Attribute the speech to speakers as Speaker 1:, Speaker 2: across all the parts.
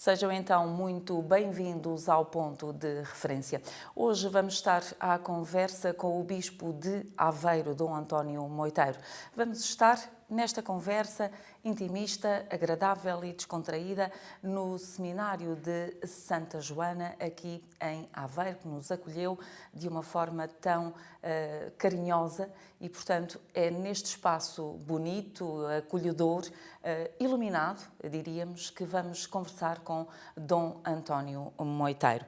Speaker 1: Sejam então muito bem-vindos ao Ponto de Referência. Hoje vamos estar à conversa com o Bispo de Aveiro, Dom António Moiteiro. Vamos estar nesta conversa intimista, agradável e descontraída no Seminário de Santa Joana, aqui em Aveiro, que nos acolheu de uma forma tão carinhosa e, portanto, é neste espaço bonito, acolhedor, iluminado, diríamos, que vamos conversar com Dom António Moiteiro.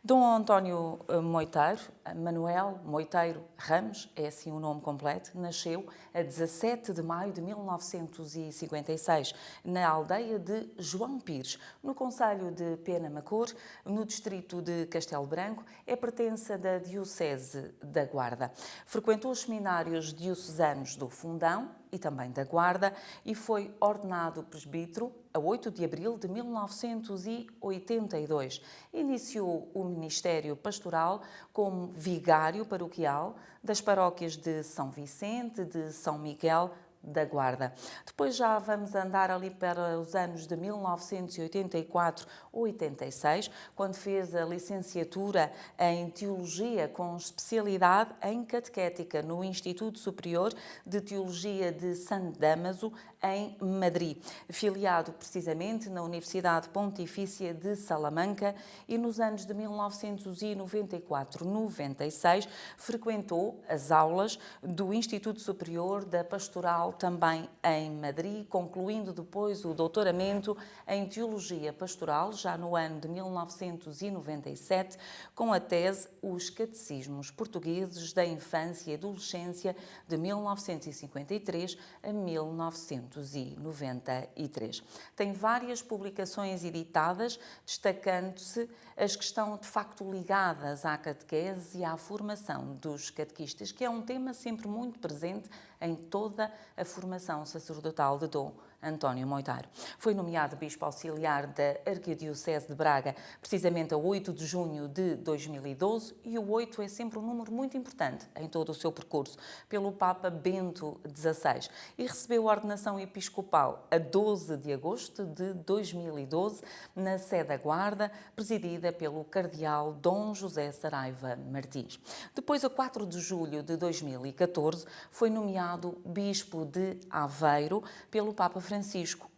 Speaker 1: Dom António Moiteiro, Manuel Moiteiro Ramos, é assim o nome completo, nasceu a 17 de maio de 1956, na aldeia de João Pires, no concelho de Penamacor, no distrito de Castelo Branco, é pertença da Diocese da Guarda. Frequentou os seminários diocesanos do Fundão e também da Guarda e foi ordenado presbítero a 8 de abril de 1982. Iniciou o ministério pastoral como vigário paroquial das paróquias de São Vicente, de São Miguel da Guarda. Depois já vamos andar ali para os anos de 1984 ou 86, quando fez a licenciatura em Teologia com especialidade em Catequética no Instituto Superior de Teologia de San Dámaso, em Madrid, filiado precisamente na Universidade Pontifícia de Salamanca, e nos anos de 1994-96 frequentou as aulas do Instituto Superior da Pastoral também em Madrid, concluindo depois o doutoramento em Teologia Pastoral, já no ano de 1997, com a tese Os Catecismos Portugueses da Infância e Adolescência de 1953 a 1993. Tem várias publicações editadas, destacando-se as que estão de facto ligadas à catequese e à formação dos catequistas, que é um tema sempre muito presente em toda a formação sacerdotal de Dom António Moiteiro. Foi nomeado Bispo Auxiliar da Arquidiocese de Braga, precisamente a 8 de junho de 2012, e o 8 é sempre um número muito importante em todo o seu percurso, pelo Papa Bento XVI, e recebeu a ordenação episcopal a 12 de agosto de 2012, na sede da Guarda, presidida pelo Cardeal Dom José Saraiva Martins. Depois, a 4 de julho de 2014, foi nomeado Bispo de Aveiro pelo Papa Francisco,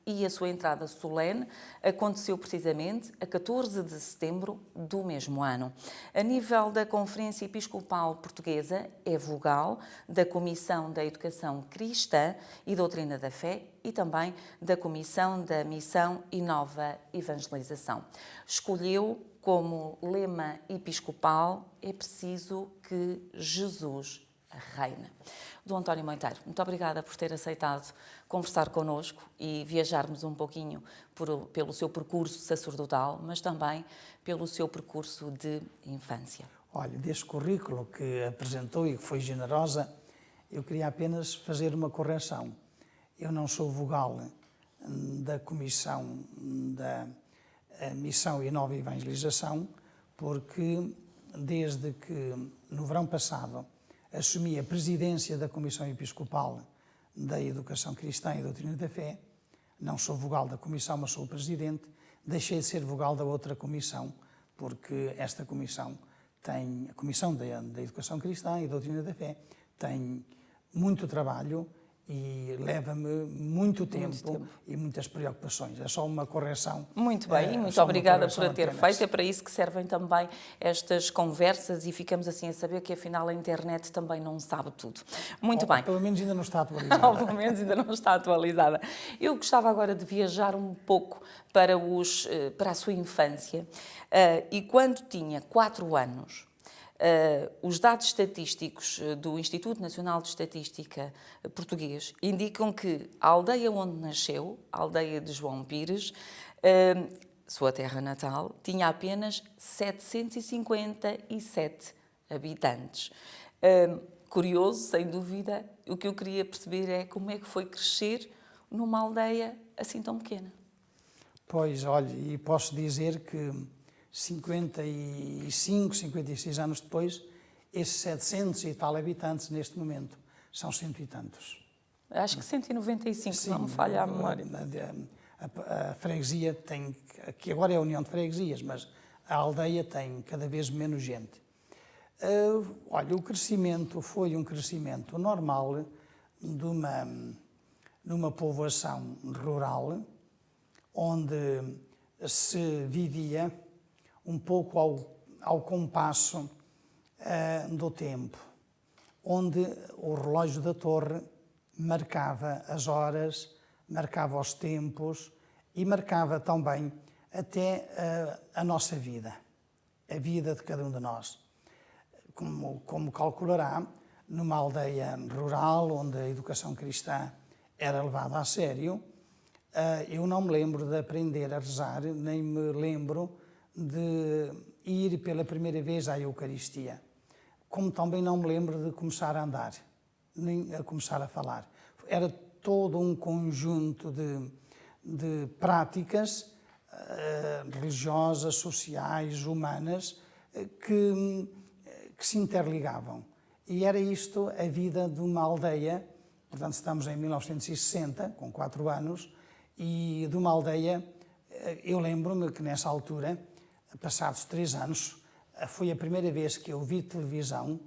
Speaker 1: e a sua entrada solene aconteceu precisamente a 14 de setembro do mesmo ano. A nível da Conferência Episcopal Portuguesa, é vogal da Comissão da Educação Cristã e Doutrina da Fé e também da Comissão da Missão e Nova Evangelização. Escolheu como lema episcopal: é preciso que Jesus reina. Dom António Moiteiro, muito obrigada por ter aceitado conversar connosco e viajarmos um pouquinho pelo seu percurso sacerdotal, mas também pelo seu percurso de infância.
Speaker 2: Olha, deste currículo que apresentou e que foi generosa, eu queria apenas fazer uma correção. Eu não sou vogal da Comissão da Missão e Nova Evangelização, porque desde que no verão passado assumi a presidência da Comissão Episcopal da Educação Cristã e Doutrina da Fé, não sou vogal da comissão, mas sou o presidente, deixei de ser vogal da outra comissão, porque esta comissão tem, a Comissão da Educação Cristã e Doutrina da Fé, tem muito trabalho e leva-me muito tempo e muitas preocupações. É só uma correção.
Speaker 1: Muito bem, e muito obrigada por a ter feito. É para isso que servem também estas conversas e ficamos assim a saber que afinal a internet também não sabe tudo. Muito bem.
Speaker 2: Pelo menos ainda não está atualizada.
Speaker 1: Pelo menos ainda não está atualizada. Eu gostava agora de viajar um pouco para a sua infância e quando tinha 4 anos. Os dados estatísticos do Instituto Nacional de Estatística Português indicam que a aldeia onde nasceu, a aldeia de João Pires, sua terra natal, tinha apenas 757 habitantes. Curioso, sem dúvida. O que eu queria perceber é como é que foi crescer numa aldeia assim tão pequena.
Speaker 2: Pois, olha, e posso dizer que 55, 56 anos depois, esses 700 e tal habitantes, neste momento, são 100 e tantos.
Speaker 1: Acho que 195, se não me falha a memória.
Speaker 2: A freguesia tem, que agora é a União de Freguesias, mas a aldeia tem cada vez menos gente. Olha, o crescimento foi um crescimento normal numa povoação rural, onde se vivia um pouco ao compasso do tempo, onde o relógio da torre marcava as horas, marcava os tempos e marcava também até a nossa vida, a vida de cada um de nós. Como calculará, numa aldeia rural, onde a educação cristã era levada a sério, eu não me lembro de aprender a rezar, nem me lembro de ir pela primeira vez à Eucaristia. Como também não me lembro de começar a andar, nem a começar a falar. Era todo um conjunto de práticas religiosas, sociais, humanas, que se interligavam. E era isto a vida de uma aldeia, portanto estamos em 1960, com 4 anos, e de uma aldeia, eu lembro-me que nessa altura, passados 3 anos, foi a primeira vez que eu vi televisão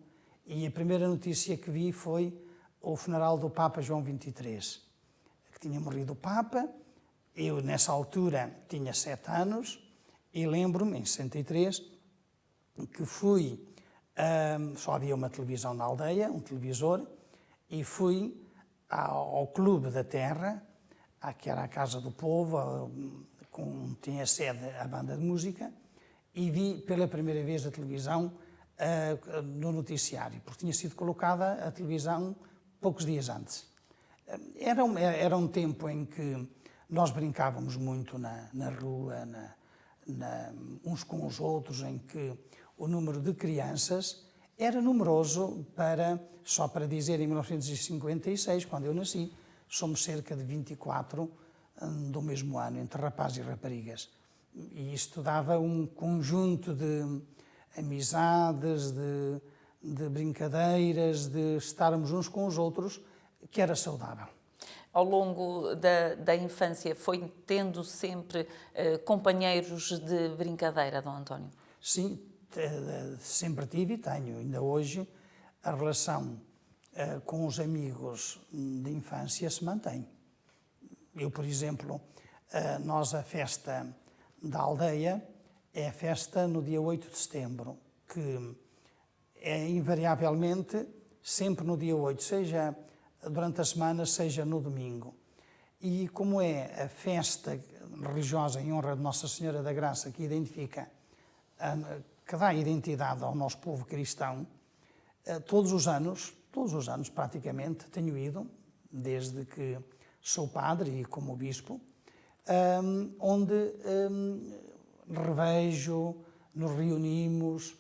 Speaker 2: e a primeira notícia que vi foi o funeral do Papa João XXIII, que tinha morrido o Papa. Eu, nessa altura, tinha 7 anos e lembro-me, em 63, que fui, só havia uma televisão na aldeia, um televisor, e fui ao Clube da Terra, que era a Casa do Povo, tinha sede a banda de música, e vi pela primeira vez a televisão no noticiário, porque tinha sido colocada a televisão poucos dias antes. Era um tempo em que nós brincávamos muito na rua, uns com os outros, em que o número de crianças era numeroso só para dizer, em 1956, quando eu nasci, somos cerca de 24 do mesmo ano, entre rapazes e raparigas. E isto dava um conjunto de amizades, de brincadeiras, de estarmos uns com os outros, que era saudável.
Speaker 1: Ao longo da infância foi tendo sempre companheiros de brincadeira, Dom António?
Speaker 2: Sim, sempre tive e tenho. Ainda hoje a relação com os amigos de infância se mantém. Eu, por exemplo, a festa da aldeia é a festa no dia 8 de setembro, que é invariavelmente sempre no dia 8, seja durante a semana, seja no domingo. E como é a festa religiosa em honra de Nossa Senhora da Graça, que identifica, que dá identidade ao nosso povo cristão, todos os anos praticamente, tenho ido, desde que sou padre e como bispo, onde revejo, nos reunimos,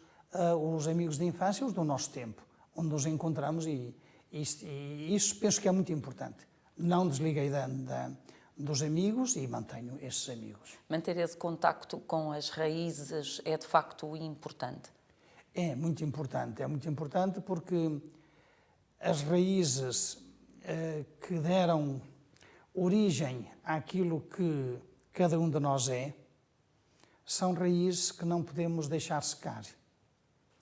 Speaker 2: os amigos de infância, os do nosso tempo, onde nos encontramos e isso penso que é muito importante. Não desliguei dos amigos e mantenho esses amigos.
Speaker 1: Manter esse contacto com as raízes é de facto importante?
Speaker 2: É muito importante porque as raízes que deram origem àquilo que cada um de nós é, são raízes que não podemos deixar secar.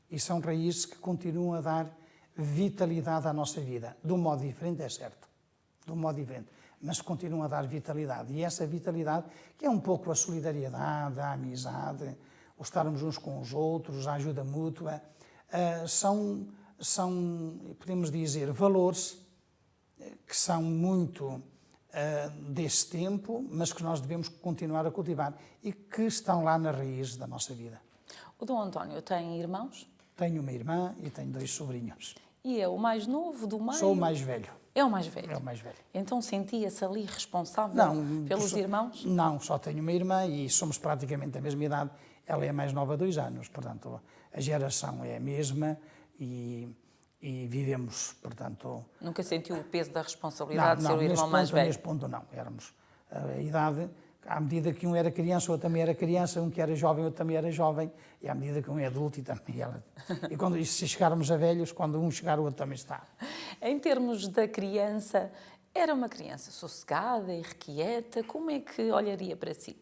Speaker 2: E são raízes que continuam a dar vitalidade à nossa vida. De um modo diferente, é certo. De um modo diferente. Mas continuam a dar vitalidade. E essa vitalidade, que é um pouco a solidariedade, a amizade, o estarmos uns com os outros, a ajuda mútua, são, podemos dizer, valores que são muito desse tempo, mas que nós devemos continuar a cultivar e que estão lá na raiz da nossa vida.
Speaker 1: O Dom António tem irmãos?
Speaker 2: Tenho uma irmã e tenho 2 sobrinhos.
Speaker 1: E é o mais novo do meio?
Speaker 2: Sou o mais velho.
Speaker 1: É o mais velho?
Speaker 2: É o mais velho.
Speaker 1: Então sentia-se ali responsável pelos irmãos?
Speaker 2: Não, só tenho uma irmã e somos praticamente da mesma idade. Ela é mais nova 2 anos, portanto, a geração é a mesma e vivemos, portanto...
Speaker 1: Nunca sentiu o peso da responsabilidade de ser o irmão mais velho?
Speaker 2: Neste ponto não. Éramos a idade, à medida que um era criança, o outro também era criança, um que era jovem, o outro também era jovem, e à medida que um é adulto e também ela... E se chegarmos a velhos, quando um chegar, o outro também está.
Speaker 1: Em termos da criança, Era uma criança sossegada, irrequieta? Como é que olharia para si?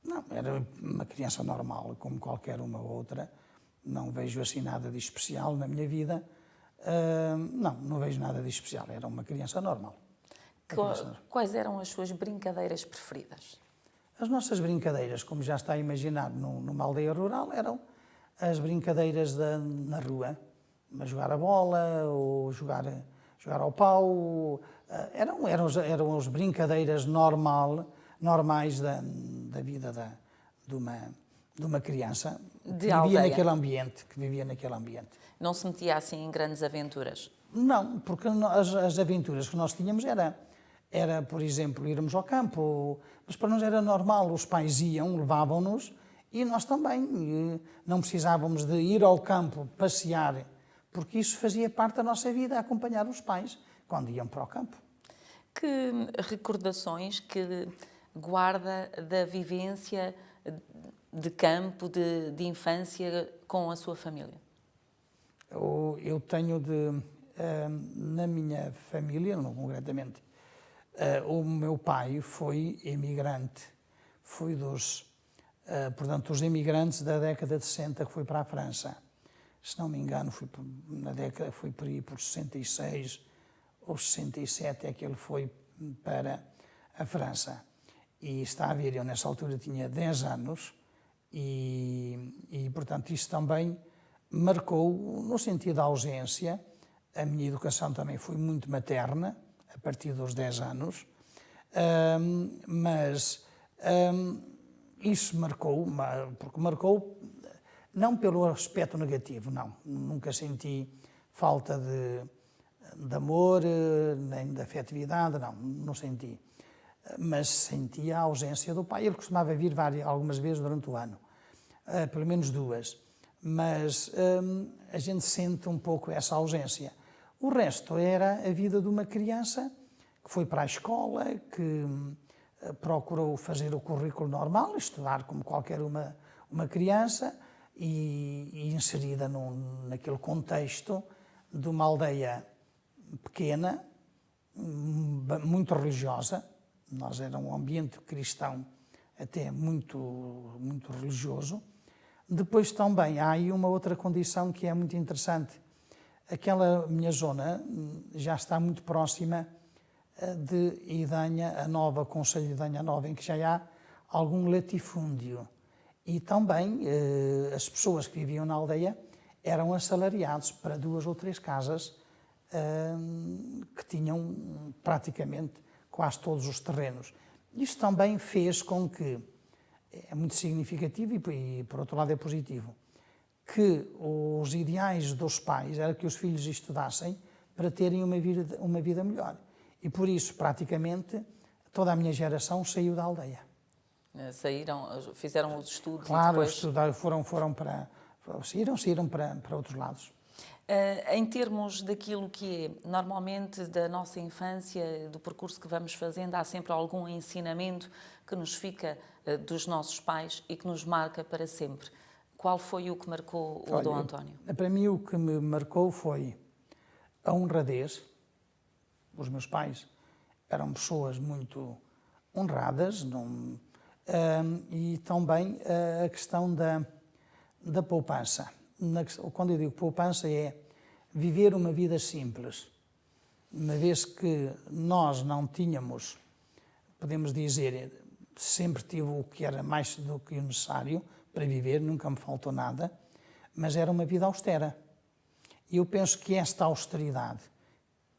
Speaker 2: Não, era uma criança normal, como qualquer uma outra. Não vejo assim nada de especial na minha vida. Não vejo nada de especial. Era uma criança normal.
Speaker 1: Quais eram as suas brincadeiras preferidas?
Speaker 2: As nossas brincadeiras, como já está a imaginar, numa aldeia rural, eram as brincadeiras na rua. A jogar a bola, ou jogar ao pau. Eram as brincadeiras normais da vida de uma criança que vivia naquele ambiente.
Speaker 1: Não se metia assim em grandes aventuras?
Speaker 2: Não, porque as aventuras que nós tínhamos era, por exemplo, irmos ao campo, mas para nós era normal, os pais iam, levavam-nos, e nós também não precisávamos de ir ao campo passear, porque isso fazia parte da nossa vida, acompanhar os pais quando iam para o campo.
Speaker 1: Que recordações que guarda da vivência de campo, de infância com a sua família?
Speaker 2: Eu tenho na minha família, não concretamente, o meu pai foi imigrante, foi dos imigrantes da década de 60 que foi para a França. Se não me engano, foi por aí por 66 ou 67 é que ele foi para a França. E está a ver, eu nessa altura tinha 10 anos e portanto, isso também marcou, no sentido da ausência. A minha educação também foi muito materna, a partir dos 10 anos, mas isso marcou, porque marcou não pelo aspecto negativo, não. Nunca senti falta de amor, nem de afetividade, não senti. Mas sentia a ausência do pai. Ele costumava vir algumas vezes durante o ano, pelo menos 2. Mas a gente sente um pouco essa ausência. O resto era a vida de uma criança que foi para a escola, que procurou fazer o currículo normal, estudar como qualquer uma criança, e inserida naquele contexto de uma aldeia pequena, muito religiosa. Nós era um ambiente cristão até muito, muito religioso. Depois também há aí uma outra condição que é muito interessante. Aquela minha zona já está muito próxima de Idanha a Nova, Concelho de Idanha Nova, em que já há algum latifúndio. E também as pessoas que viviam na aldeia eram assalariados para 2 ou 3 casas que tinham praticamente quase todos os terrenos. Isto também fez com que, é muito significativo e por outro lado é positivo, que os ideais dos pais era que os filhos estudassem para terem uma vida melhor. E por isso, praticamente, toda a minha geração saiu da aldeia.
Speaker 1: Fizeram os estudos
Speaker 2: claro,
Speaker 1: e depois...
Speaker 2: saíram para outros lados.
Speaker 1: Em termos daquilo que é normalmente da nossa infância, do percurso que vamos fazendo, há sempre algum ensinamento que nos fica dos nossos pais e que nos marca para sempre. Qual foi o que marcou o Dom António?
Speaker 2: Para mim o que me marcou foi a honradez. Os meus pais eram pessoas muito honradas, e também a questão da poupança. Quando eu digo poupança é viver uma vida simples. Uma vez que nós não tínhamos, podemos dizer, sempre tive o que era mais do que o necessário para viver, nunca me faltou nada, mas era uma vida austera. E eu penso que esta austeridade,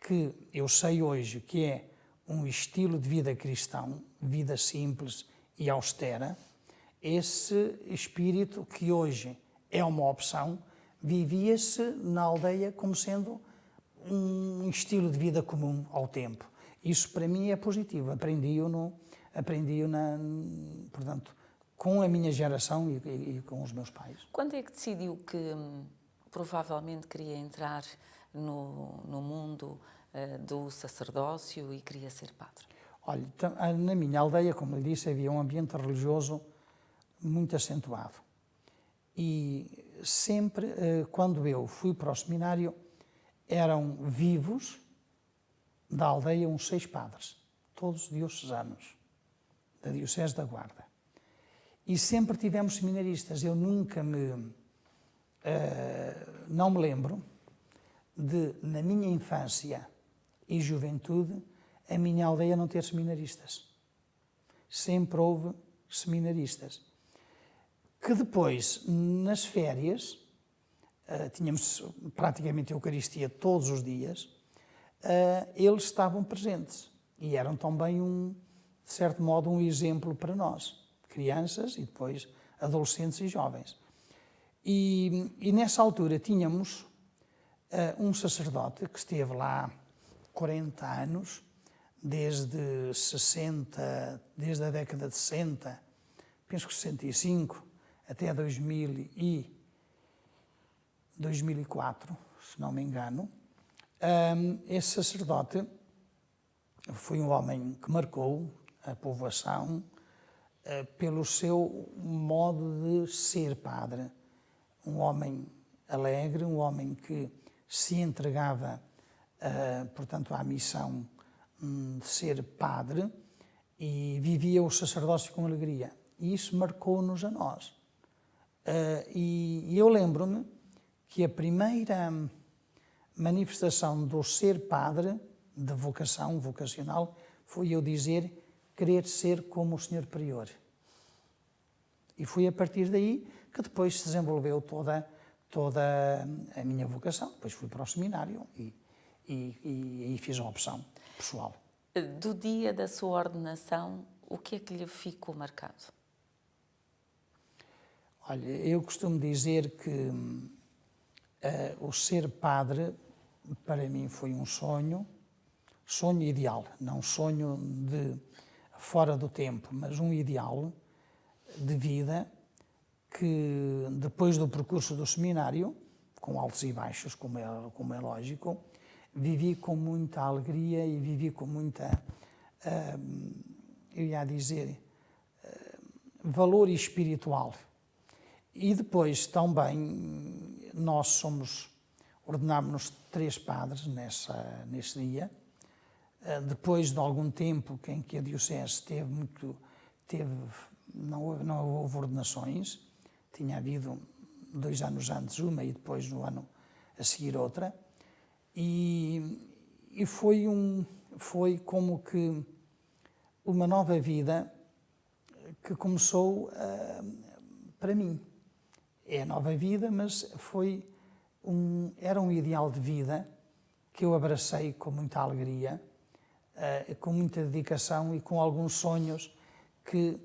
Speaker 2: que eu sei hoje que é um estilo de vida cristão, vida simples e austera, esse espírito que hoje é uma opção, vivia-se na aldeia como sendo um estilo de vida comum ao tempo. Isso para mim é positivo, aprendi-o portanto, com a minha geração e com os meus pais.
Speaker 1: Quando é que decidiu que provavelmente queria entrar no mundo do sacerdócio e queria ser padre?
Speaker 2: Olha, na minha aldeia, como lhe disse, havia um ambiente religioso muito acentuado. E sempre, quando eu fui para o seminário, eram vivos da aldeia uns 6 padres, todos diocesanos, da Diocese da Guarda. E sempre tivemos seminaristas. Eu nunca não me lembro de, na minha infância e juventude, a minha aldeia não ter seminaristas. Sempre houve seminaristas. Que depois, nas férias, tínhamos praticamente a Eucaristia todos os dias, eles estavam presentes e eram também, de certo modo, um exemplo para nós, crianças e depois adolescentes e jovens. E nessa altura tínhamos um sacerdote que esteve lá 40 anos, desde a década de 60, penso que 65, até 2004, se não me engano. Esse sacerdote foi um homem que marcou a povoação pelo seu modo de ser padre. Um homem alegre, um homem que se entregava, portanto, à missão de ser padre e vivia o sacerdócio com alegria. E isso marcou-nos a nós. E eu lembro-me que a primeira manifestação do ser padre, de vocação, vocacional, foi eu dizer querer ser como o Senhor Prior. E foi a partir daí que depois se desenvolveu toda a minha vocação. Depois fui para o seminário e fiz a opção pessoal.
Speaker 1: Do dia da sua ordenação, o que é que lhe ficou marcado?
Speaker 2: Olha, eu costumo dizer que o ser padre, para mim, foi um sonho ideal, não um sonho de fora do tempo, mas um ideal de vida que, depois do percurso do seminário, com altos e baixos, como é lógico, vivi com muita alegria e vivi com muita, eu ia dizer, valor espiritual. E depois também nós ordenámos-nos 3 padres nesse dia. Depois de algum tempo em que a Diocese não houve ordenações, tinha havido 2 anos antes uma e depois no ano a seguir outra, e foi como que uma nova vida que começou para mim. É a nova vida, mas era um ideal de vida que eu abracei com muita alegria, com muita dedicação e com alguns sonhos que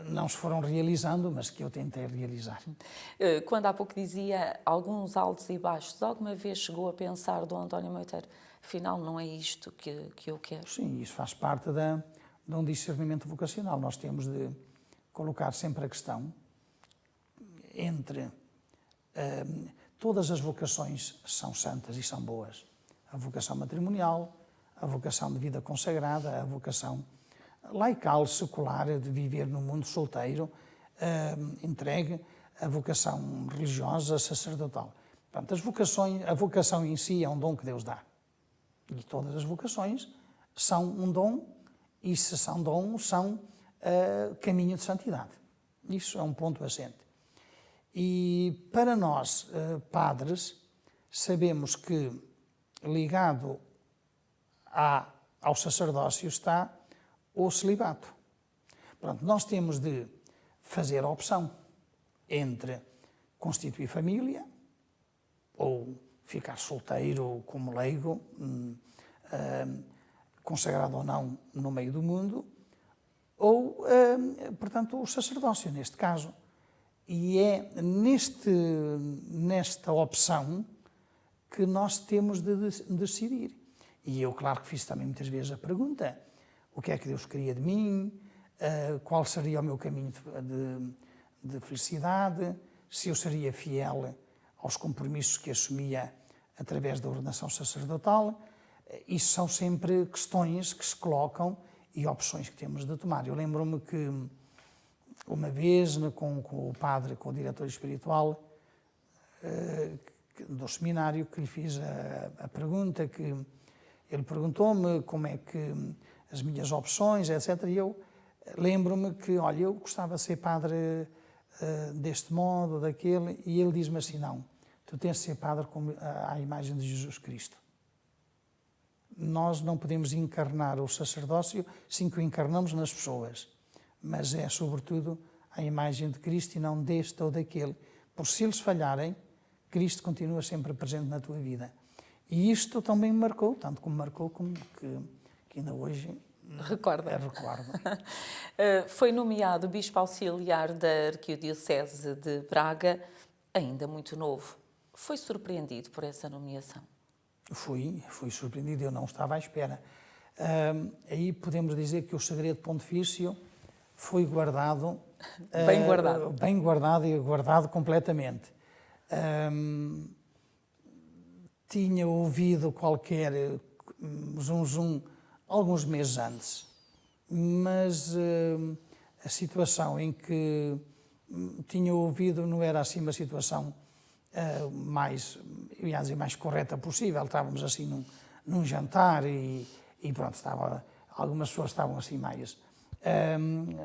Speaker 2: não se foram realizando, mas que eu tentei realizar.
Speaker 1: Quando há pouco dizia alguns altos e baixos, alguma vez chegou a pensar, Dom António Moiteiro, afinal não é isto que eu quero?
Speaker 2: Sim, isso faz parte de um discernimento vocacional. Nós temos de colocar sempre a questão entre... todas as vocações são santas e são boas. A vocação matrimonial, a vocação de vida consagrada, a vocação laical, secular, de viver no mundo solteiro, entregue, a vocação religiosa, sacerdotal. Portanto, a vocação em si é um dom que Deus dá. E todas as vocações são um dom, e se são dons, são caminho de santidade. Isso é um ponto assente. E para nós, padres, sabemos que ligado ao sacerdócio está o celibato. Pronto, nós temos de fazer a opção entre constituir família ou ficar solteiro como leigo, consagrado ou não no meio do mundo, ou, portanto, o sacerdócio, neste caso. E é nesta opção que nós temos de decidir. E eu, claro que fiz também muitas vezes a pergunta: o que é que Deus queria de mim? Qual seria o meu caminho de felicidade? Se eu seria fiel aos compromissos que assumia através da ordenação sacerdotal? Isso são sempre questões que se colocam e opções que temos de tomar. Eu lembro-me que uma vez, com o padre, com o diretor espiritual do seminário, que lhe fiz a pergunta que Ele perguntou-me como é que as minhas opções, etc. E eu lembro-me que, olha, eu gostava de ser padre deste modo, daquele, e ele diz-me assim, não, tu tens de ser padre à imagem de Jesus Cristo. Nós não podemos encarnar o sacerdócio sem que o encarnamos nas pessoas, mas é, sobretudo, à imagem de Cristo e não deste ou daquele. Porque se eles falharem, Cristo continua sempre presente na tua vida. E isto também me marcou, tanto como marcou, como que ainda hoje recordo.
Speaker 1: Foi nomeado Bispo Auxiliar da Arquidiocese de Braga, ainda muito novo. Foi surpreendido por essa nomeação?
Speaker 2: Fui surpreendido, eu não estava à espera. Aí podemos dizer que o segredo pontifício foi guardado.
Speaker 1: Bem guardado.
Speaker 2: Bem guardado e guardado completamente. Tinha ouvido qualquer zum alguns meses antes, mas a situação em que tinha ouvido não era assim uma situação mais, eu ia dizer, mais correta possível. Estávamos assim num jantar e pronto, algumas pessoas estavam assim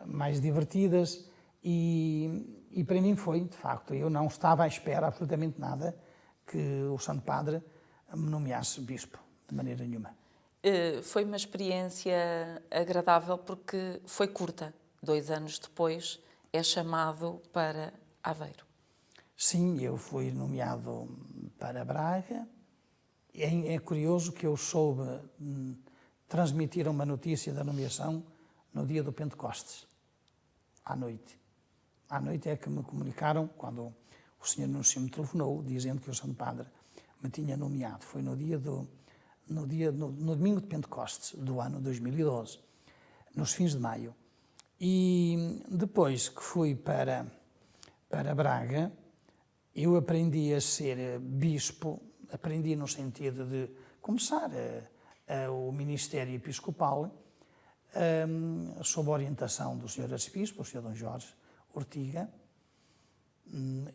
Speaker 2: mais divertidas e para mim foi, de facto, eu não estava à espera absolutamente nada que o Santo Padre me nomeasse bispo, de maneira nenhuma.
Speaker 1: Foi uma experiência agradável porque foi curta. 2 anos depois é chamado para Aveiro.
Speaker 2: Sim, eu fui nomeado para Braga. É curioso que eu soube transmitir uma notícia da nomeação no dia do Pentecostes, à noite. À noite é que me comunicaram, quando o Senhor Núncio me telefonou, dizendo que o Santo Padre me tinha nomeado. Foi no domingo de Pentecostes do ano 2012, nos fins de maio. E depois que fui para Braga, eu aprendi a ser bispo, aprendi no sentido de começar o ministério episcopal, sob a orientação do Sr. Arcebispo, o Sr. Dom Jorge Ortiga,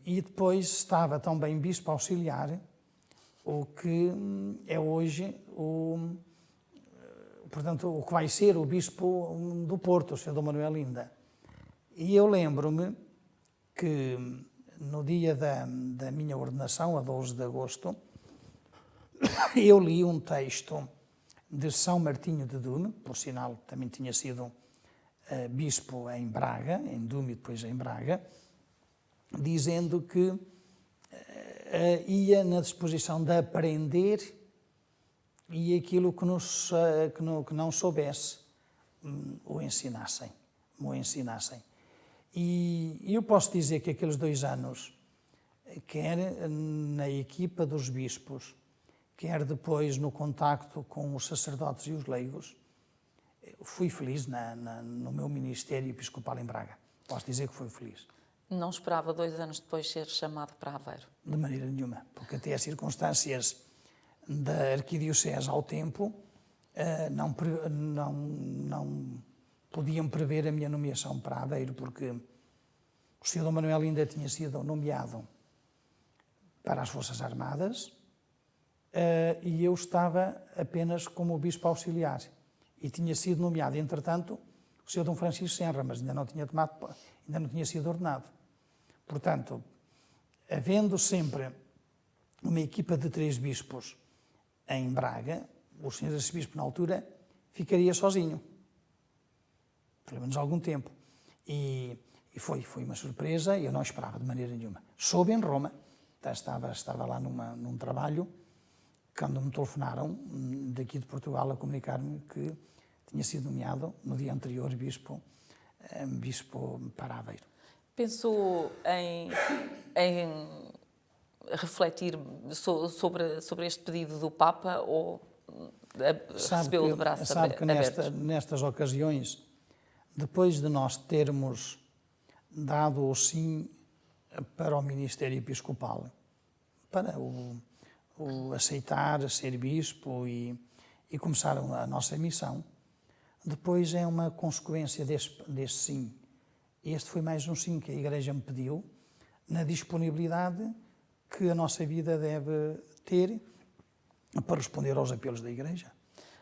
Speaker 2: e depois estava também bispo auxiliar, o que é hoje portanto, o que vai ser o bispo do Porto, o Sr. Dom Manuel Inda. E eu lembro-me que no dia da minha ordenação, a 12 de agosto, eu li um texto de São Martinho de Dume, por sinal também tinha sido bispo em Braga, em Dume e depois em Braga, dizendo que ia na disposição de aprender e aquilo que não soubesse o ensinassem. E eu posso dizer que aqueles 2 anos, quer na equipa dos bispos, quer depois no contacto com os sacerdotes e os leigos, fui feliz no meu ministério episcopal em Braga. Posso dizer que fui feliz.
Speaker 1: Não esperava 2 anos depois ser chamado para Aveiro?
Speaker 2: De maneira nenhuma, porque até as circunstâncias da arquidiocese ao tempo não podiam prever a minha nomeação para Aveiro, porque o Sr. Dom Manuel ainda tinha sido nomeado para as Forças Armadas e eu estava apenas como bispo auxiliar e tinha sido nomeado, entretanto, o Sr. Dom Francisco Senra, mas ainda não tinha sido ordenado. Portanto, havendo sempre uma equipa de 3 bispos em Braga, o Sr. Arcebispo, na altura, ficaria sozinho, pelo menos algum tempo. E foi uma surpresa, eu não esperava de maneira nenhuma. Soube em Roma, estava lá num trabalho, quando me telefonaram daqui de Portugal a comunicar-me que tinha sido nomeado no dia anterior bispo para Aveiro.
Speaker 1: Pensou em refletir sobre este pedido do Papa ou recebeu de braços abertos?
Speaker 2: Sabe que nestas ocasiões, depois de nós termos dado o sim para o ministério episcopal, para o aceitar ser bispo e começar a nossa missão, depois é uma consequência deste sim. Este foi mais um sim que a Igreja me pediu, na disponibilidade que a nossa vida deve ter para responder aos apelos da Igreja.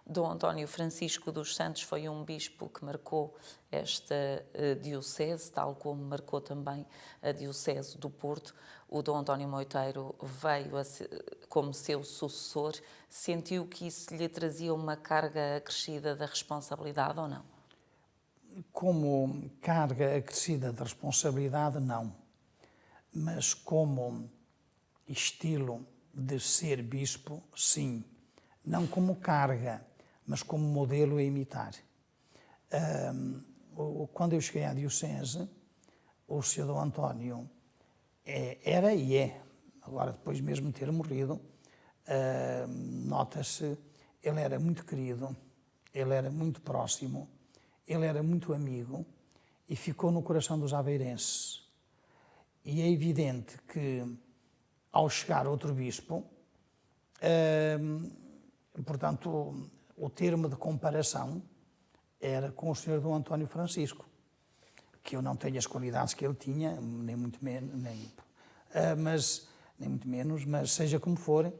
Speaker 1: Dom António Francisco dos Santos foi um bispo que marcou esta diocese, tal como marcou também a diocese do Porto. O Dom António Moiteiro veio como seu sucessor. Sentiu que isso lhe trazia uma carga acrescida da responsabilidade ou não?
Speaker 2: Como carga acrescida de responsabilidade, não. Mas como estilo de ser bispo, sim. Não como carga, mas como modelo a imitar. Quando eu cheguei à diocese, o Sr. Dom António era e é, agora depois mesmo de ter morrido, nota-se, ele era muito querido, ele era muito próximo, ele era muito amigo e ficou no coração dos aveirenses. E é evidente que, ao chegar outro bispo, portanto, o termo de comparação era com o Sr. Dom António Francisco, que eu não tenho as qualidades que ele tinha, nem muito menos, mas seja como for,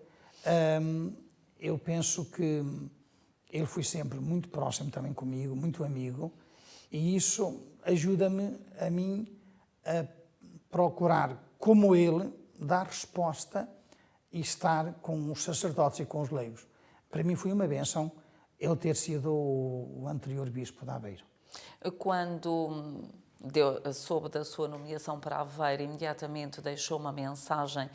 Speaker 2: eu penso que ele foi sempre muito próximo também comigo, muito amigo, e isso ajuda-me a mim a procurar, como ele, dar resposta e estar com os sacerdotes e com os leigos. Para mim foi uma bênção ele ter sido o anterior bispo de Aveiro.
Speaker 1: Quando soube da sua nomeação para Aveiro, imediatamente deixou uma mensagem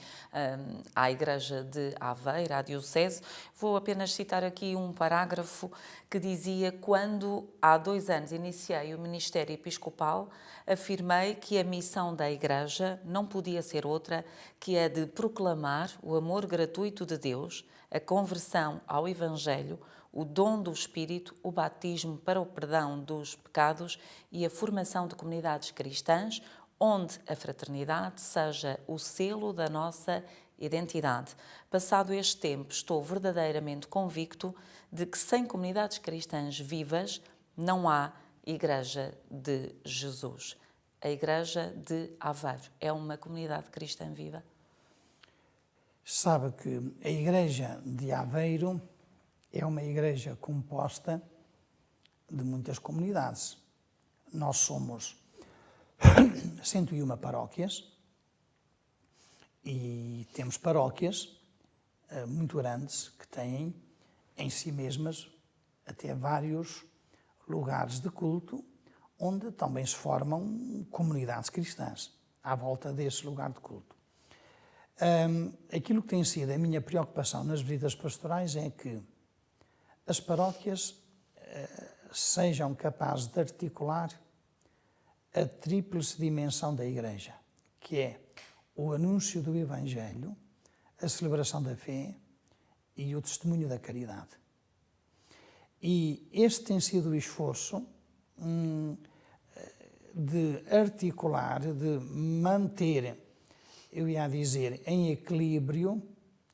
Speaker 1: à Igreja de Aveiro, à Diocese. Vou apenas citar aqui um parágrafo que dizia: quando há 2 anos iniciei o ministério episcopal, afirmei que a missão da Igreja não podia ser outra que a de proclamar o amor gratuito de Deus, a conversão ao Evangelho, o dom do Espírito, o batismo para o perdão dos pecados e a formação de comunidades cristãs, onde a fraternidade seja o selo da nossa identidade. Passado este tempo, estou verdadeiramente convicto de que sem comunidades cristãs vivas não há Igreja de Jesus. A Igreja de Aveiro é uma comunidade cristã viva?
Speaker 2: Sabe que a Igreja de Aveiro é uma igreja composta de muitas comunidades. Nós somos 101 paróquias e temos paróquias muito grandes que têm em si mesmas até vários lugares de culto onde também se formam comunidades cristãs à volta desse lugar de culto. Aquilo que tem sido a minha preocupação nas visitas pastorais é que as paróquias sejam capazes de articular a tríplice dimensão da Igreja, que é o anúncio do Evangelho, a celebração da fé e o testemunho da caridade. E este tem sido o esforço de articular, de manter, eu ia dizer, em equilíbrio,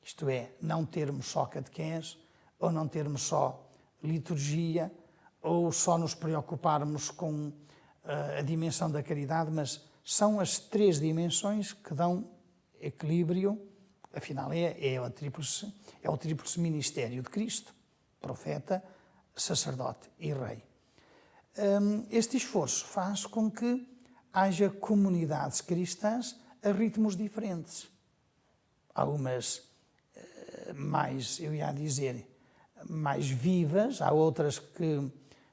Speaker 2: isto é, não termos só catequese, ou não termos só liturgia, ou só nos preocuparmos com a dimensão da caridade, mas são as 3 dimensões que dão equilíbrio, afinal é o tríplice ministério de Cristo, profeta, sacerdote e rei. Este esforço faz com que haja comunidades cristãs a ritmos diferentes. Há umas mais, eu ia dizer, mais vivas, há outras que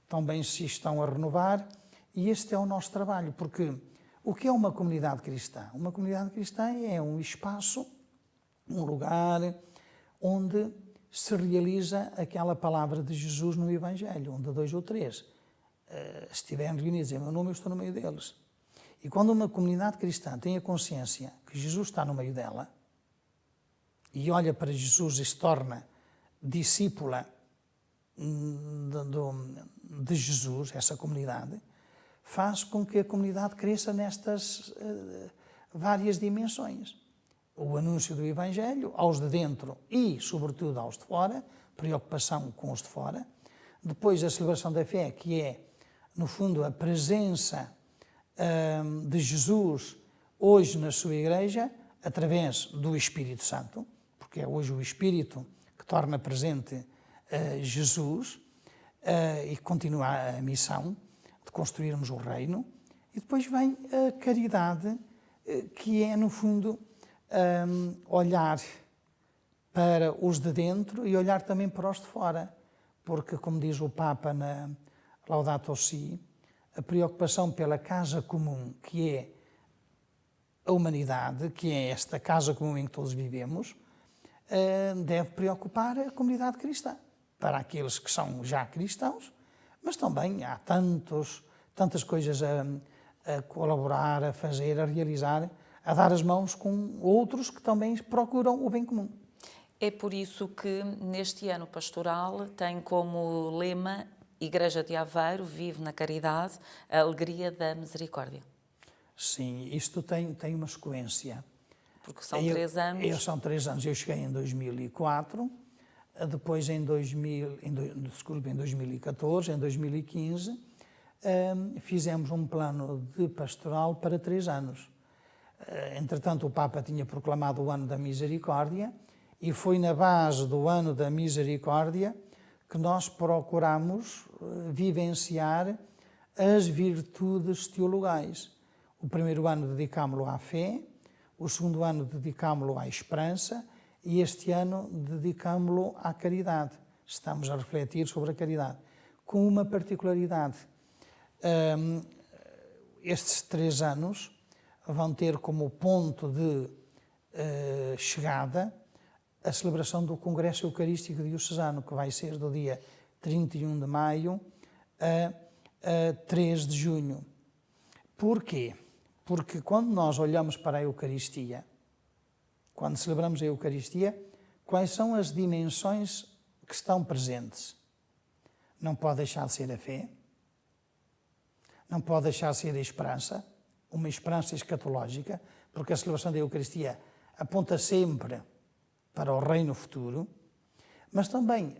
Speaker 2: também se estão a renovar, e este é o nosso trabalho, porque o que é uma comunidade cristã? Uma comunidade cristã é um espaço, um lugar onde se realiza aquela palavra de Jesus no Evangelho, onde 2 ou 3 estiverem reunidos em meu nome, eu estou no meio deles. E quando uma comunidade cristã tem a consciência que Jesus está no meio dela, e olha para Jesus e se torna discípula de Jesus, essa comunidade, faz com que a comunidade cresça nestas várias dimensões. O anúncio do Evangelho aos de dentro e, sobretudo, aos de fora, preocupação com os de fora. Depois, a celebração da fé, que é, no fundo, a presença de Jesus hoje na sua Igreja, através do Espírito Santo, porque é hoje o Espírito que torna presente Jesus e continua a missão de construirmos o reino. E depois vem a caridade, que é, no fundo, olhar para os de dentro e olhar também para os de fora. Porque, como diz o Papa na Laudato Si, a preocupação pela casa comum, que é a humanidade, que é esta casa comum em que todos vivemos, deve preocupar a comunidade cristã. Para aqueles que são já cristãos, mas também há tantas coisas a colaborar, a fazer, a realizar, a dar as mãos com outros que também procuram o bem comum.
Speaker 1: É por isso que neste ano pastoral tem como lema Igreja de Aveiro vive na caridade, a alegria da misericórdia.
Speaker 2: Sim, isto tem uma sequência.
Speaker 1: Porque são 3 anos.
Speaker 2: São 3 anos. Eu cheguei em 2004, depois em 2014, em 2015, fizemos um plano de pastoral para 3 anos. Entretanto, o Papa tinha proclamado o ano da misericórdia e foi na base do ano da misericórdia que nós procuramos vivenciar as virtudes teologais. O primeiro ano dedicámo-lo à fé, o segundo ano dedicámo-lo à esperança e este ano dedicámo-lo à caridade. Estamos a refletir sobre a caridade, com uma particularidade. Estes 3 anos vão ter como ponto de chegada a celebração do Congresso Eucarístico Diocesano, que vai ser do dia 31 de maio a 3 de junho. Porquê? Porque quando nós olhamos para a Eucaristia, quando celebramos a Eucaristia, quais são as dimensões que estão presentes? Não pode deixar de ser a fé, não pode deixar de ser a esperança, uma esperança escatológica, porque a celebração da Eucaristia aponta sempre para o reino futuro, mas também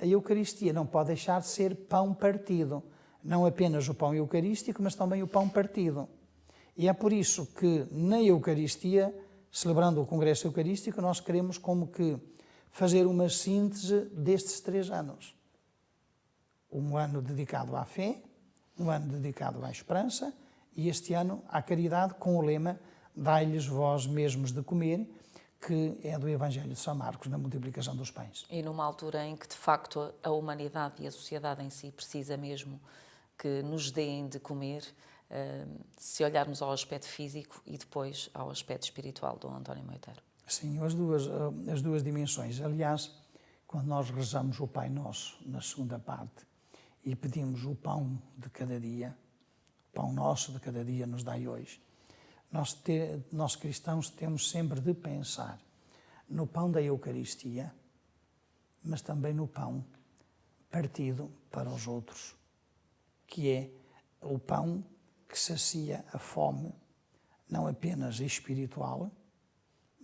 Speaker 2: a Eucaristia não pode deixar de ser pão partido, não apenas o pão eucarístico, mas também o pão partido. E é por isso que na Eucaristia, celebrando o Congresso Eucarístico, nós queremos como que fazer uma síntese destes 3 anos. Um ano dedicado à fé, um ano dedicado à esperança e este ano à caridade, com o lema Dai-lhes vós mesmos de comer, que é do Evangelho de São Marcos, na multiplicação dos pães.
Speaker 1: E numa altura em que, de facto, a humanidade e a sociedade em si precisa mesmo que nos deem de comer, se olharmos ao aspecto físico e depois ao aspecto espiritual do António Moiteiro.
Speaker 2: Sim, as duas dimensões. Aliás, quando nós rezamos o Pai Nosso, na segunda parte, e pedimos o pão de cada dia, o pão nosso de cada dia nos dai hoje, nós cristãos temos sempre de pensar no pão da Eucaristia, mas também no pão partido para os outros, que é o pão que sacia a fome, não apenas espiritual,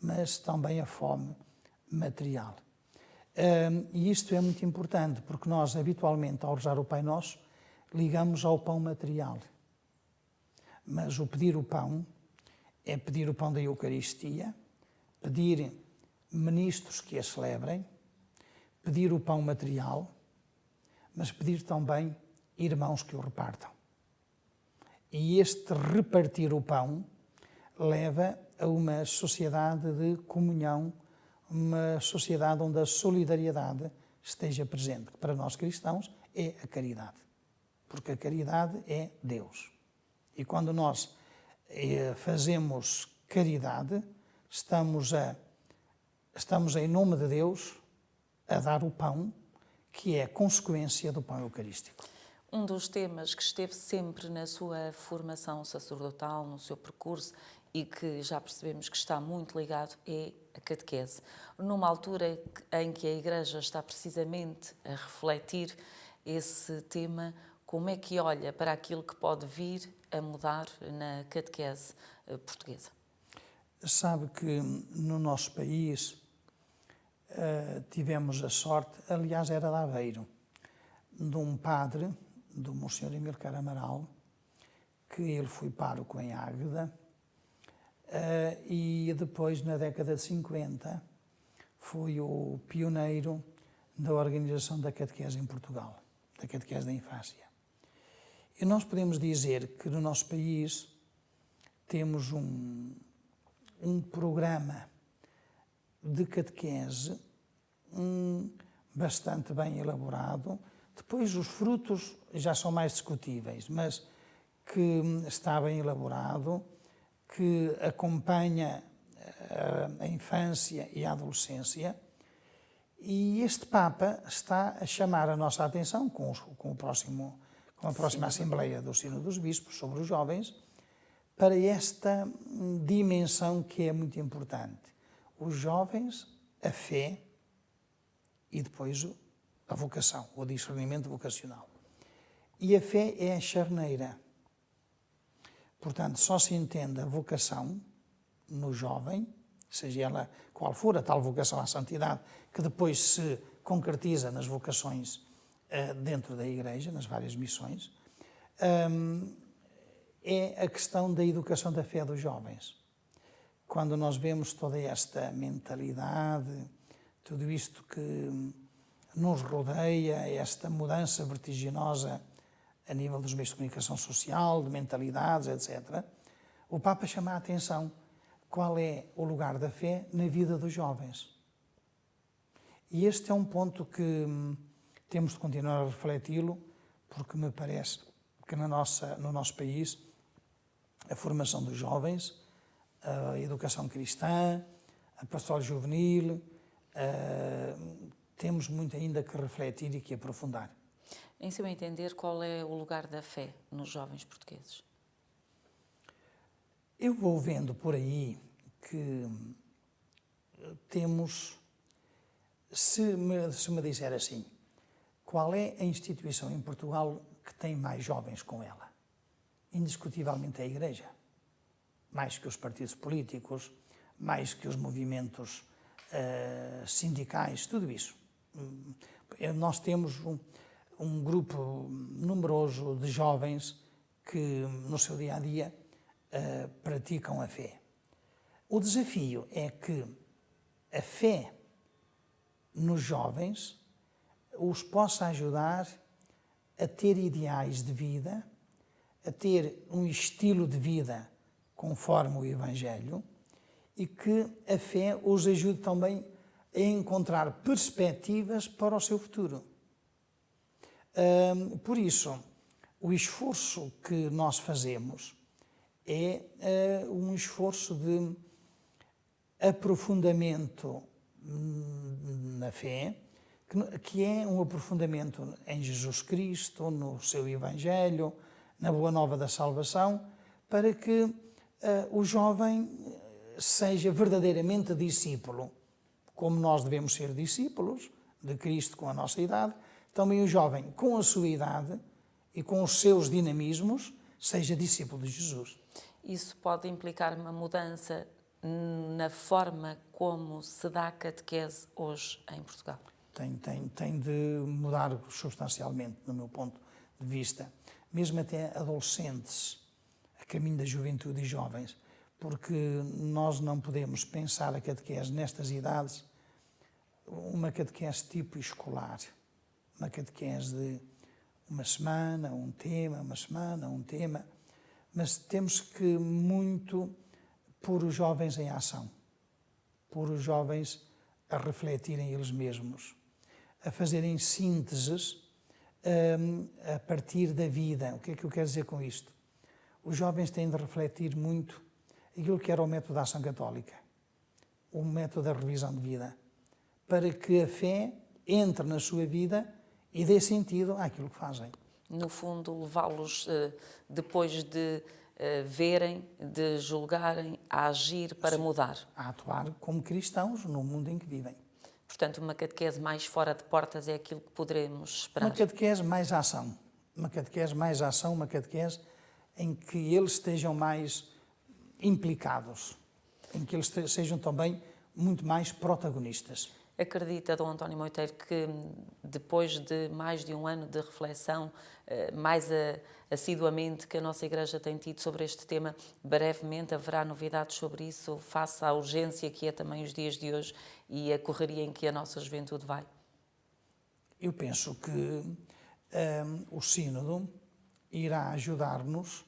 Speaker 2: mas também a fome material. E isto é muito importante, porque nós, habitualmente, ao rezar o Pai Nosso, ligamos ao pão material. Mas o pedir o pão é pedir o pão da Eucaristia, pedir ministros que a celebrem, pedir o pão material, mas pedir também irmãos que o repartam. E este repartir o pão leva a uma sociedade de comunhão, uma sociedade onde a solidariedade esteja presente, que para nós cristãos é a caridade, porque a caridade é Deus. E quando nós fazemos caridade, estamos em nome de Deus a dar o pão, que é a consequência do pão eucarístico.
Speaker 1: Um dos temas que esteve sempre na sua formação sacerdotal, no seu percurso, e que já percebemos que está muito ligado, é a catequese. Numa altura em que a Igreja está precisamente a refletir esse tema, como é que olha para aquilo que pode vir a mudar na catequese portuguesa?
Speaker 2: Sabe que no nosso país tivemos a sorte, aliás era de Aveiro, de um padre, do Monsenhor Amilcar Amaral, que ele foi pároco em Águeda, e depois, na década de 50, foi o pioneiro da organização da catequese em Portugal, da catequese da infância. E nós podemos dizer que no nosso país temos um programa de catequese bastante bem elaborado. Depois os frutos já são mais discutíveis, mas que está bem elaborado, que acompanha a infância e a adolescência. E este Papa está a chamar a nossa atenção com a próxima Assembleia do Sínodo dos Bispos sobre os jovens, para esta dimensão que é muito importante. Os jovens, a fé e depois a vocação, o discernimento vocacional. E a fé é a charneira. Portanto, só se entende a vocação no jovem, seja ela qual for a tal vocação à santidade, que depois se concretiza nas vocações dentro da Igreja, nas várias missões, é a questão da educação da fé dos jovens. Quando nós vemos toda esta mentalidade, tudo isto que nos rodeia, esta mudança vertiginosa a nível dos meios de comunicação social, de mentalidades, etc., o Papa chama a atenção qual é o lugar da fé na vida dos jovens. E este é um ponto que temos de continuar a refleti-lo, porque me parece que no nosso país a formação dos jovens, a educação cristã, a pastoral juvenil, temos muito ainda que refletir e que aprofundar.
Speaker 1: Em seu entender, qual é o lugar da fé nos jovens portugueses?
Speaker 2: Eu vou vendo por aí que temos, se me disser assim, qual é a instituição em Portugal que tem mais jovens com ela? Indiscutivelmente é a Igreja. Mais que os partidos políticos, mais que os movimentos sindicais, tudo isso. Nós temos um grupo numeroso de jovens que no seu dia-a-dia praticam a fé. O desafio é que a fé nos jovens os possa ajudar a ter ideais de vida, a ter um estilo de vida conforme o Evangelho e que a fé os ajude também a encontrar perspectivas para o seu futuro. Por isso, o esforço que nós fazemos é um esforço de aprofundamento na fé, que é um aprofundamento em Jesus Cristo, no seu Evangelho, na Boa Nova da Salvação, para que o jovem seja verdadeiramente discípulo. Como nós devemos ser discípulos de Cristo com a nossa idade, também o jovem, com a sua idade e com os seus dinamismos, seja discípulo de Jesus.
Speaker 1: Isso pode implicar uma mudança na forma como se dá a catequese hoje em Portugal?
Speaker 2: Tem de mudar substancialmente, no meu ponto de vista. Mesmo até adolescentes, a caminho da juventude e jovens, porque nós não podemos pensar a catequese nestas idades uma catequese tipo escolar, uma catequese de uma semana, um tema, uma semana, um tema, mas temos que muito pôr os jovens em ação, pôr os jovens a refletirem eles mesmos, a fazerem sínteses a partir da vida. O que é que eu quero dizer com isto? Os jovens têm de refletir muito aquilo que era o método da ação católica, o método da revisão de vida, para que a fé entre na sua vida e dê sentido àquilo que fazem.
Speaker 1: No fundo, levá-los, depois de verem, de julgarem, a agir para mudar.
Speaker 2: A atuar como cristãos no mundo em que vivem.
Speaker 1: Portanto, uma catequese mais fora de portas é aquilo que poderemos esperar.
Speaker 2: Uma catequese mais ação. Uma catequese mais ação, uma catequese em que eles estejam mais implicados, em que eles sejam também muito mais protagonistas.
Speaker 1: Acredita, Dom António Moiteiro, que depois de mais de um ano de reflexão, mais assiduamente que a nossa Igreja tem tido sobre este tema, brevemente haverá novidades sobre isso, face à urgência que é também os dias de hoje e a correria em que a nossa juventude vai?
Speaker 2: Eu penso que o Sínodo irá ajudar-nos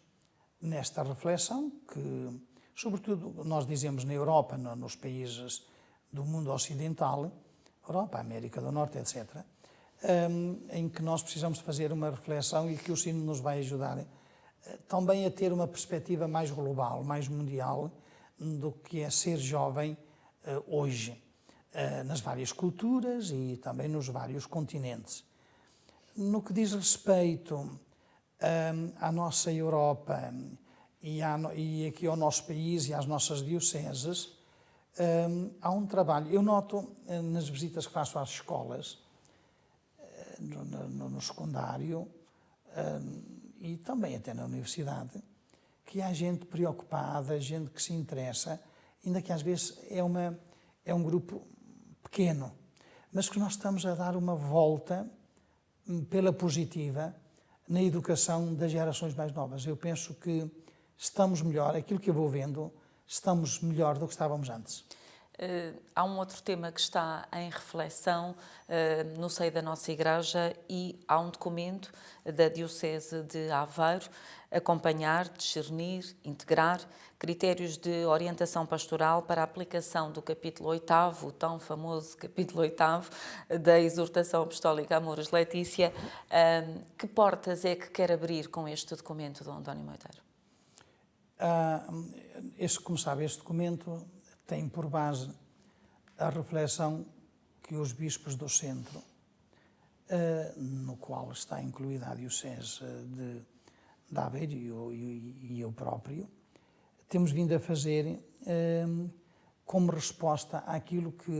Speaker 2: nesta reflexão que, sobretudo, nós dizemos na Europa, nos países do mundo ocidental, Europa, América do Norte, etc., em que nós precisamos fazer uma reflexão e que o Sínodo nos vai ajudar também a ter uma perspectiva mais global, mais mundial, do que é ser jovem hoje, nas várias culturas e também nos vários continentes. No que diz respeito à nossa Europa e aqui ao nosso país e às nossas dioceses, há um trabalho. Eu noto nas visitas que faço às escolas, no secundário e também até na universidade, que há gente preocupada, gente que se interessa, ainda que às vezes é um grupo pequeno, mas que nós estamos a dar uma volta pela positiva na educação das gerações mais novas. Eu penso que estamos melhor, aquilo que eu vou vendo, estamos melhor do que estávamos antes.
Speaker 1: Há um outro tema que está em reflexão no seio da nossa Igreja e há um documento da Diocese de Aveiro, acompanhar, discernir, integrar critérios de orientação pastoral para a aplicação do capítulo 8º, o tão famoso capítulo 8º da exortação apostólica Amoris Laetitia. Que portas é que quer abrir com este documento, Dom António Moiteiro?
Speaker 2: Como sabe, este documento tem por base a reflexão que os bispos do centro, no qual está incluída a Diocese de Aveiro e eu próprio, temos vindo a fazer como resposta àquilo que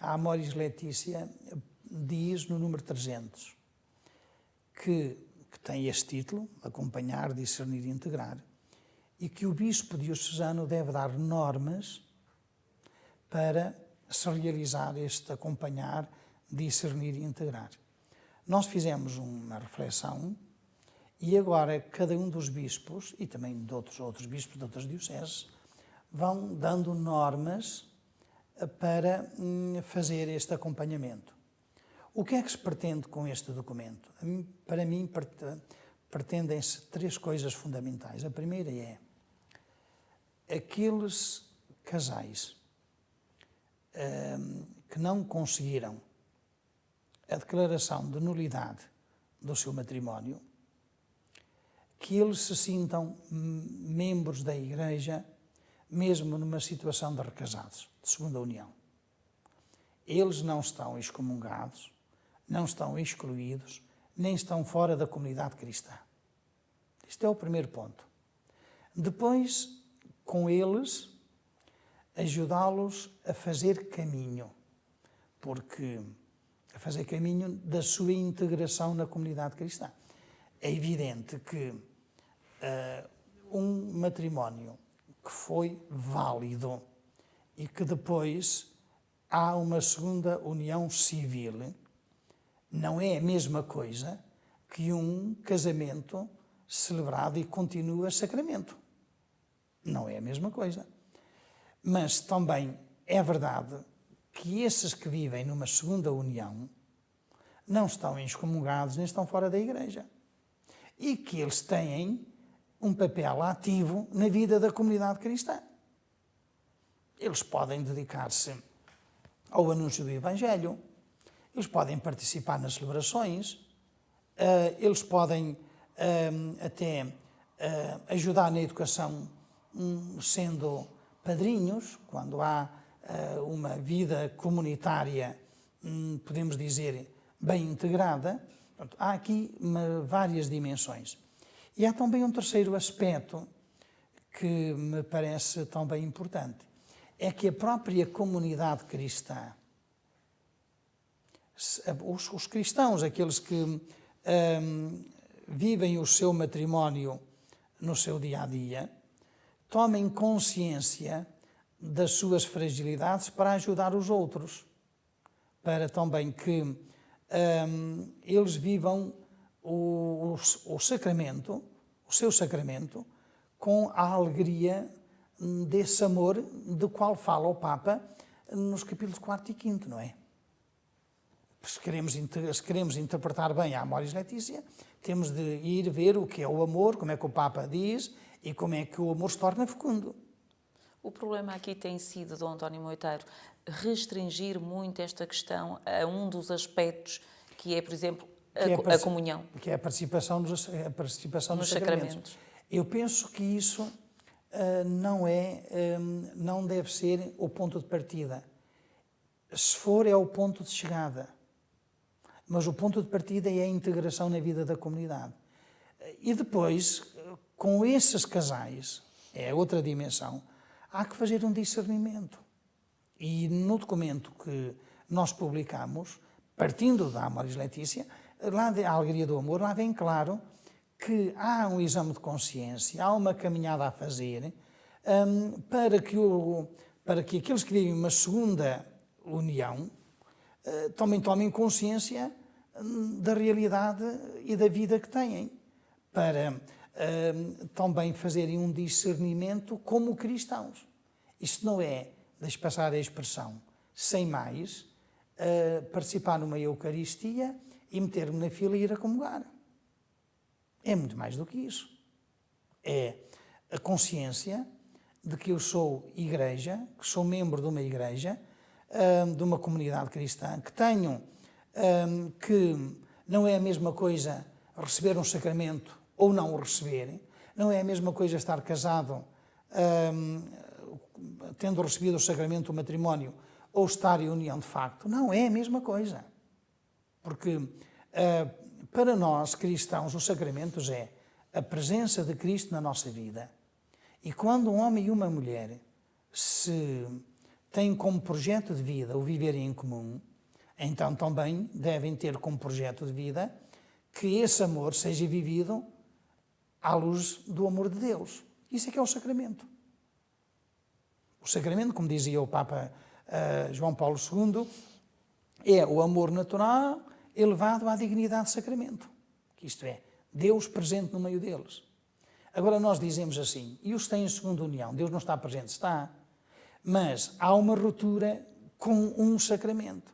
Speaker 2: a Amoris Laetitia diz no número 300, que tem este título, Acompanhar, Discernir e Integrar, e que o bispo diocesano deve dar normas para se realizar este acompanhar, discernir e integrar. Nós fizemos uma reflexão e agora cada um dos bispos, e também de outros bispos de outras dioceses, vão dando normas para fazer este acompanhamento. O que é que se pretende com este documento? Para mim, pretendem-se 3 coisas fundamentais. A primeira é aqueles casais que não conseguiram a declaração de nulidade do seu matrimónio, que eles se sintam membros da Igreja, mesmo numa situação de recasados, de segunda união. Eles não estão excomungados, não estão excluídos, nem estão fora da comunidade cristã. Este é o primeiro ponto. Depois, com eles, ajudá-los a fazer caminho, a fazer caminho da sua integração na comunidade cristã. É evidente que um matrimónio que foi válido e que depois há uma segunda união civil não é a mesma coisa que um casamento celebrado e continua sacramento. Não é a mesma coisa. Mas também é verdade que esses que vivem numa segunda união não estão excomungados nem estão fora da Igreja. E que eles têm um papel ativo na vida da comunidade cristã. Eles podem dedicar-se ao anúncio do Evangelho, eles podem participar nas celebrações, eles podem até ajudar na educação sendo padrinhos, quando há uma vida comunitária, podemos dizer, bem integrada. Portanto, há aqui várias dimensões. E há também um terceiro aspecto que me parece também importante. É que a própria comunidade cristã, os cristãos, aqueles que vivem o seu matrimónio no seu dia-a-dia, tomem consciência das suas fragilidades para ajudar os outros, para também que eles vivam o sacramento, o seu sacramento, com a alegria desse amor do qual fala o Papa nos capítulos 4 e 5, não é? se queremos interpretar bem a Amoris Laetitia, temos de ir ver o que é o amor, como é que o Papa diz e como é que o amor se torna fecundo.
Speaker 1: O problema aqui tem sido, Dom António Moiteiro, restringir muito esta questão a um dos aspectos que é, por exemplo, a comunhão.
Speaker 2: Que é a participação nos sacramentos. Eu penso que isso não deve ser o ponto de partida. Se for, é o ponto de chegada. Mas o ponto de partida é a integração na vida da comunidade. E depois, com esses casais, é outra dimensão, há que fazer um discernimento. E no documento que nós publicamos, partindo da Amoris Laetitia, lá da Alegria do Amor, lá vem claro que há um exame de consciência, há uma caminhada a fazer para que aqueles que vivem uma segunda união também tomem consciência da realidade e da vida que têm, para também fazerem um discernimento como cristãos. Isto não é, deixe passar a expressão, sem mais, participar numa Eucaristia e meter-me na fila e ir a comungar. É muito mais do que isso. É a consciência de que eu sou igreja, que sou membro de uma igreja, de uma comunidade cristã, que tenho, que não é a mesma coisa receber um sacramento ou não o receber, não é a mesma coisa estar casado, tendo recebido o sacramento do matrimónio, ou estar em união de facto, não é a mesma coisa. Porque para nós cristãos, os sacramentos é a presença de Cristo na nossa vida. E quando um homem e uma mulher se têm como projeto de vida o viverem em comum, então também devem ter como projeto de vida que esse amor seja vivido à luz do amor de Deus. Isso é que é o sacramento. O sacramento, como dizia o Papa João Paulo II, é o amor natural elevado à dignidade de sacramento. Isto é, Deus presente no meio deles. Agora nós dizemos assim, e os que têm segunda união, Deus não está presente? Está. Mas há uma ruptura com um sacramento.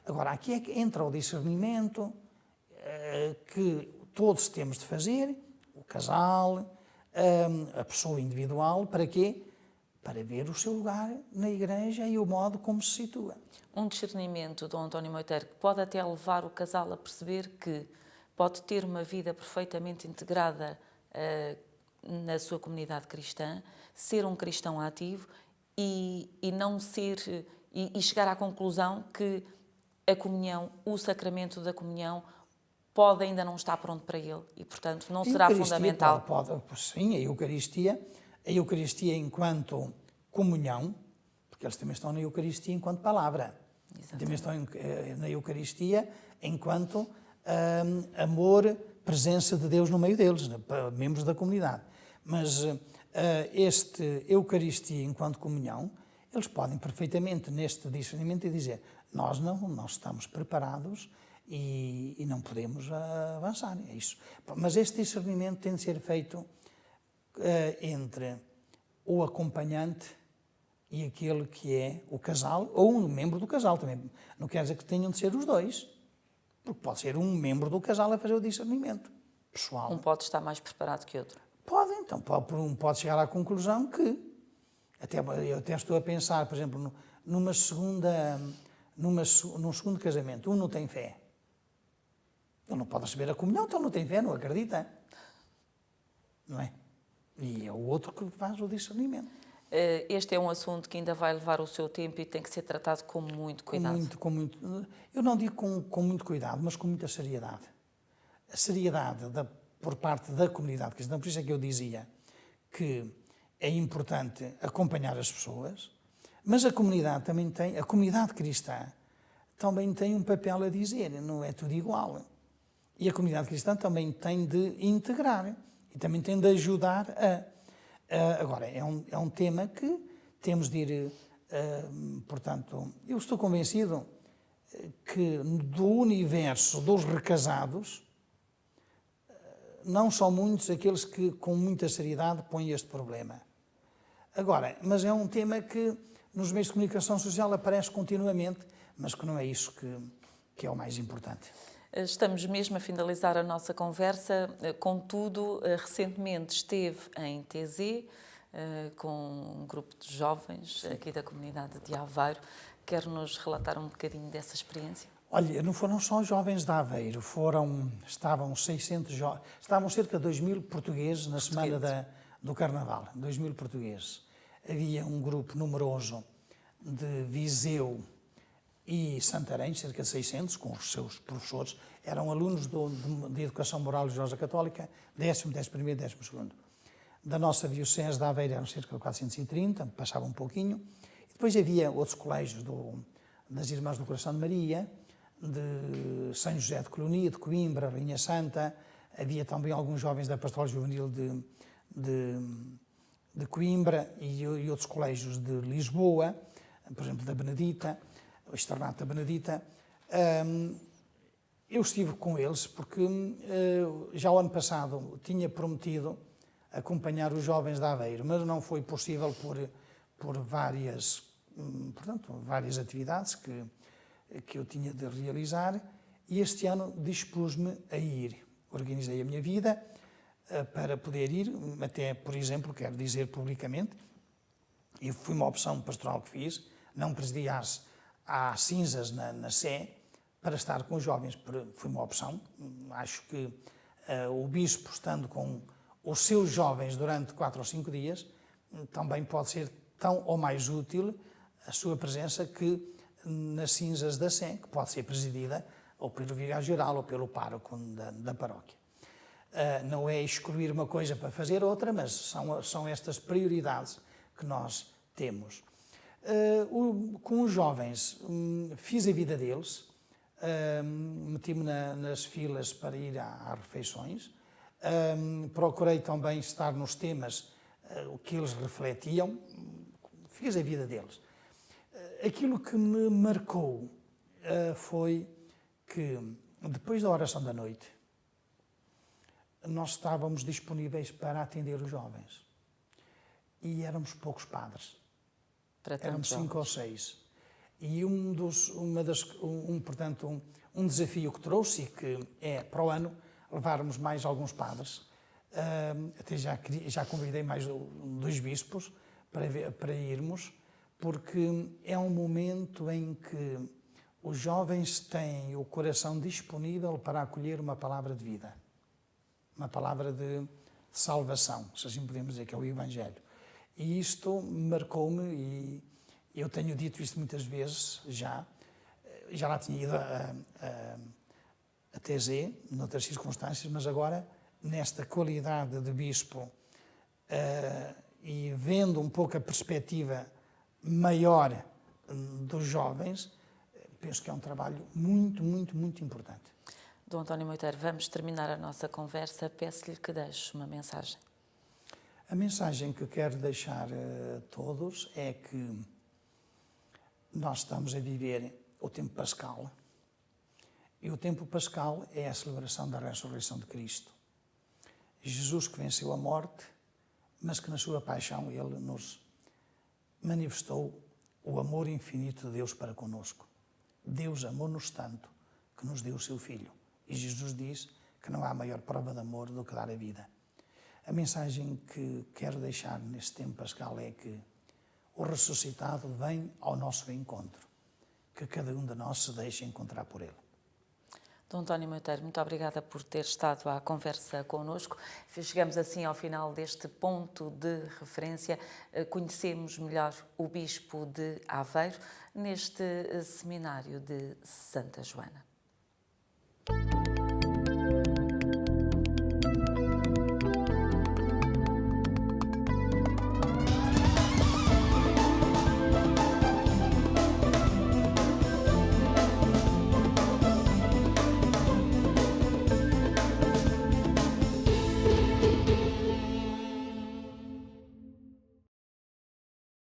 Speaker 2: Agora, aqui é que entra o discernimento que todos temos de fazer, o casal, a pessoa individual, para quê? Para ver o seu lugar na igreja e o modo como se situa.
Speaker 1: Um discernimento, Dom António Moiteiro, que pode até levar o casal a perceber que pode ter uma vida perfeitamente integrada na sua comunidade cristã, ser um cristão ativo e não ser e chegar à conclusão que a comunhão, o sacramento da comunhão, pode ainda não estar pronto para ele e, portanto, não será fundamental.
Speaker 2: Sim, a Eucaristia enquanto comunhão, porque eles também estão na Eucaristia enquanto palavra. Exatamente. Também estão na Eucaristia enquanto amor, presença de Deus no meio deles, membros da comunidade. Mas este Eucaristia enquanto comunhão, eles podem perfeitamente neste discernimento dizer nós estamos preparados e não podemos avançar, é isso. Mas este discernimento tem de ser feito entre o acompanhante e aquele que é o casal, ou um membro do casal também. Não quer dizer que tenham de ser os dois, porque pode ser um membro do casal a fazer o discernimento pessoal.
Speaker 1: Um pode estar mais preparado que outro.
Speaker 2: Pode, então, pode chegar à conclusão que, eu até estou a pensar, por exemplo, num segundo casamento, um não tem fé. Ele não pode receber a comunhão, então não tem fé, não acredita. Não é? E é o outro que faz o discernimento.
Speaker 1: Este é um assunto que ainda vai levar o seu tempo e tem que ser tratado com muito cuidado.
Speaker 2: Eu não digo com muito cuidado, mas com muita seriedade. A seriedade por parte da comunidade cristã, por isso é que eu dizia que é importante acompanhar as pessoas, mas a comunidade cristã também tem um papel a dizer, não é tudo igual. E a comunidade cristã também tem de integrar e também tem de ajudar agora, é um tema que temos de ir, portanto, eu estou convencido que do universo dos recasados, não são muitos aqueles que com muita seriedade põem este problema. Agora, mas é um tema que nos meios de comunicação social aparece continuamente, mas que não é isso que é o mais importante.
Speaker 1: Estamos mesmo a finalizar a nossa conversa, contudo, recentemente esteve em TZ, com um grupo de jovens aqui da comunidade de Aveiro. Quer-nos relatar um bocadinho dessa experiência?
Speaker 2: Olha, não foram só jovens de Aveiro, estavam 600 jovens, estavam cerca de 2.000 portugueses na semana do Carnaval, 2.000 portugueses. Havia um grupo numeroso de Viseu e Santarém, cerca de 600, com os seus professores, eram alunos de Educação Moral e Religiosa Católica, 10º, 11º e 12º. Da nossa diocese de Aveiro eram cerca de 430, passava um pouquinho. E depois havia outros colégios das Irmãs do Coração de Maria, de São José de Colonia, de Coimbra, Rainha Santa. Havia também alguns jovens da Pastoral Juvenil de Coimbra e outros colégios de Lisboa, por exemplo, da Benedita, o Externato da Benedita. Eu estive com eles porque já o ano passado tinha prometido acompanhar os jovens de Aveiro, mas não foi possível por várias atividades que eu tinha de realizar, e este ano dispus-me a ir. Organizei a minha vida para poder ir, até, por exemplo, quero dizer publicamente, e foi uma opção pastoral que fiz, não presidi às cinzas na Sé, para estar com os jovens. Foi uma opção. Acho que o bispo, estando com os seus jovens durante 4 ou 5 dias, também pode ser tão ou mais útil a sua presença que nas cinzas da Sé, que pode ser presidida ou pelo vigário-geral ou pelo pároco da paróquia. Não é excluir uma coisa para fazer outra, mas são estas prioridades que nós temos. Com os jovens, fiz a vida deles, meti-me nas filas para ir às refeições, procurei também estar nos temas que eles refletiam, fiz a vida deles. Aquilo que me marcou foi que, depois da oração da noite, nós estávamos disponíveis para atender os jovens. E éramos poucos padres. Éramos 5 ou 6. E um desafio que trouxe, e que é para o ano, levarmos mais alguns padres. Até já convidei mais 2 bispos para irmos, porque é um momento em que os jovens têm o coração disponível para acolher uma palavra de vida, uma palavra de salvação, se assim podemos dizer, que é o Evangelho. E isto marcou-me, e eu tenho dito isto muitas vezes já lá tinha ido a TZ, noutras circunstâncias, mas agora, nesta qualidade de bispo, e vendo um pouco a perspectiva maior dos jovens, penso que é um trabalho muito, muito, muito importante.
Speaker 1: Dom António Moiteiro, vamos terminar a nossa conversa. Peço-lhe que deixe uma mensagem.
Speaker 2: A mensagem que quero deixar a todos é que nós estamos a viver o tempo pascal, e o tempo pascal é a celebração da ressurreição de Cristo. Jesus que venceu a morte, mas que na sua paixão ele nos manifestou o amor infinito de Deus para conosco. Deus amou-nos tanto que nos deu o seu Filho. E Jesus diz que não há maior prova de amor do que dar a vida. A mensagem que quero deixar neste tempo pascal é que o ressuscitado vem ao nosso encontro, que cada um de nós se deixe encontrar por ele.
Speaker 1: Dom António Moiteiro, muito obrigada por ter estado à conversa connosco. Chegamos assim ao final deste ponto de referência. Conhecemos melhor o Bispo de Aveiro neste seminário de Santa Joana.